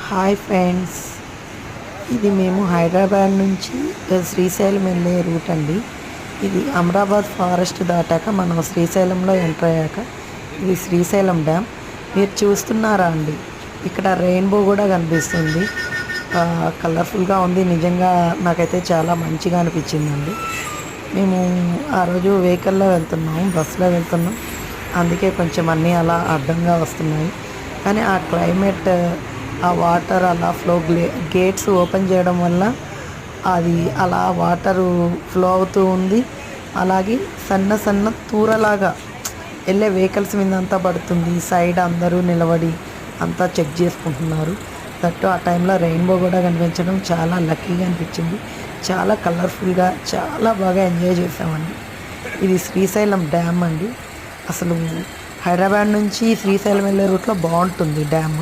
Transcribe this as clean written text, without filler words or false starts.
Hi friends, ఇది మేము హైదరాబాద్ నుంచి శ్రీశైలం వెళ్ళే రూట్ అండి. ఇది అమరాబాద్ ఫారెస్ట్ దాటాక మనం శ్రీశైలంలో ఎంటర్ అయ్యాక ఇది శ్రీశైలం డ్యామ్. మీరు చూస్తున్నారా అండి, ఇక్కడ రెయిన్బో కూడా కనిపిస్తుంది. కలర్ఫుల్గా ఉంది. నిజంగా నాకైతే చాలా మంచిగా అనిపించిందండి. మేము ఆ రోజు వెహికల్లో వెళ్తున్నాము, బస్సులో వెళ్తున్నాం. అందుకే కొంచెం అన్నీ అలా అడ్డంగా వస్తున్నాయి. కానీ ఆ క్లైమేట్, ఆ వాటర్ అలా గేట్స్ ఓపెన్ చేయడం వల్ల అది అలా వాటరు ఫ్లో అవుతూ ఉంది. అలాగే సన్న సన్న తూరలాగా వెళ్ళే వెహికల్స్ మీద అంతా పడుతుంది. సైడ్ అందరూ నిలబడి అంతా చెక్ చేసుకుంటున్నారు. దట్టు ఆ టైంలో రెయిన్బో కూడా కనిపించడం చాలా లక్కీగా అనిపించింది. చాలా కలర్ఫుల్గా చాలా బాగా ఎంజాయ్ చేసామండి. ఇది శ్రీశైలం డ్యామ్ అండి. అసలు హైదరాబాద్ నుంచి శ్రీశైలం వెళ్ళే రూట్లో బాగుంటుంది డ్యామ్.